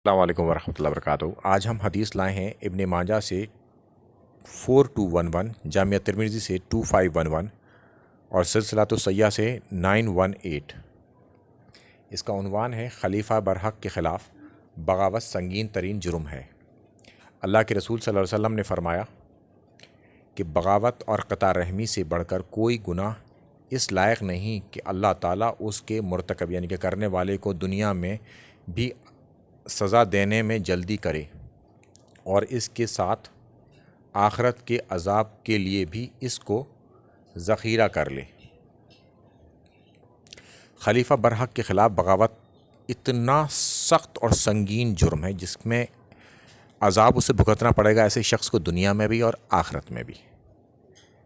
السلام علیکم ورحمۃ اللہ وبرکاتہ۔ آج ہم حدیث لائے ہیں ابن ماجہ سے 4211، جامعہ ترمذی سے 2511 اور سلسلۃ الصحیحہ سے 918۔ اس کا عنوان ہے خلیفہ برحق کے خلاف بغاوت سنگین ترین جرم ہے۔ اللہ کے رسول صلی اللہ علیہ وسلم نے فرمایا کہ بغاوت اور قطع رحمی سے بڑھ کر کوئی گناہ اس لائق نہیں کہ اللہ تعالیٰ اس کے مرتکب یعنی کہ کرنے والے کو دنیا میں بھی سزا دینے میں جلدی کرے اور اس کے ساتھ آخرت کے عذاب کے لیے بھی اس کو ذخیرہ کر لے۔ خلیفہ برحق کے خلاف بغاوت اتنا سخت اور سنگین جرم ہے جس میں عذاب اسے بھگتنا پڑے گا ایسے شخص کو دنیا میں بھی اور آخرت میں بھی،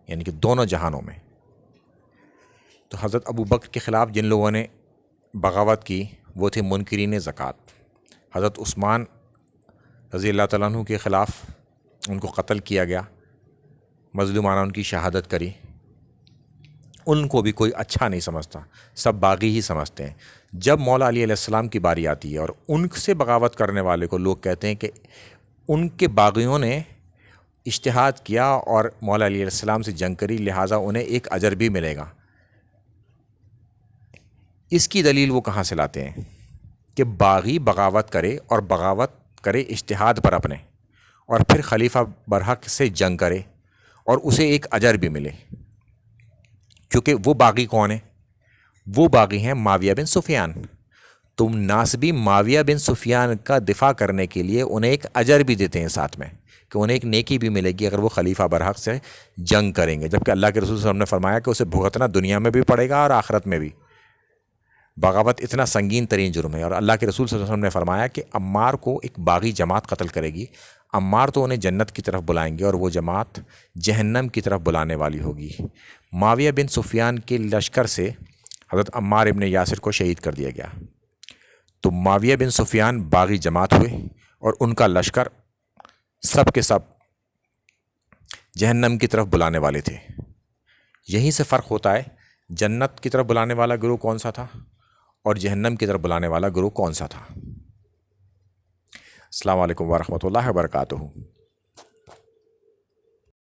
یعنی کہ دونوں جہانوں میں۔ تو حضرت ابو بکر کے خلاف جن لوگوں نے بغاوت کی وہ تھے منکرین زکوٰۃ۔ حضرت عثمان رضی اللہ تعالیٰ عنہ کے خلاف ان کو قتل کیا گیا، مظلومانہ ان کی شہادت کری۔ ان کو بھی کوئی اچھا نہیں سمجھتا، سب باغی ہی سمجھتے ہیں۔ جب مولا علی علیہ السلام کی باری آتی ہے اور ان سے بغاوت کرنے والے کو لوگ کہتے ہیں کہ ان کے باغیوں نے اجتہاد کیا اور مولا علی علیہ السلام سے جنگ کری، لہٰذا انہیں ایک اجر بھی ملے گا۔ اس کی دلیل وہ کہاں سے لاتے ہیں کہ باغی بغاوت کرے اور بغاوت کرے اجتہاد پر اپنے، اور پھر خلیفہ برحق سے جنگ کرے اور اسے ایک اجر بھی ملے، کیونکہ وہ باغی کون ہیں؟ وہ باغی ہیں معاویہ بن سفیان۔ تم ناسبی معاویہ بن سفیان کا دفاع کرنے کے لیے انہیں ایک اجر بھی دیتے ہیں ساتھ میں، کہ انہیں ایک نیکی بھی ملے گی اگر وہ خلیفہ برحق سے جنگ کریں گے، جبکہ اللہ کے رسول صلی اللہ علیہ وسلم نے فرمایا کہ اسے بھگتنا دنیا میں بھی پڑے گا اور آخرت میں بھی۔ بغاوت اتنا سنگین ترین جرم ہے، اور اللہ کے رسول صلی اللہ علیہ وسلم نے فرمایا کہ عمار کو ایک باغی جماعت قتل کرے گی، عمار تو انہیں جنت کی طرف بلائیں گے اور وہ جماعت جہنم کی طرف بلانے والی ہوگی۔ معاویہ بن سفیان کے لشکر سے حضرت عمار ابن یاسر کو شہید کر دیا گیا۔ تو معاویہ بن سفیان باغی جماعت ہوئے اور ان کا لشکر سب کے سب جہنم کی طرف بلانے والے تھے۔ یہیں سے فرق ہوتا ہے جنت کی طرف بلانے والا گروہ کون سا تھا اور جہنم کی طرف بلانے والا گروہ کون سا تھا۔ السلام علیکم ورحمۃ اللہ وبرکاتہ۔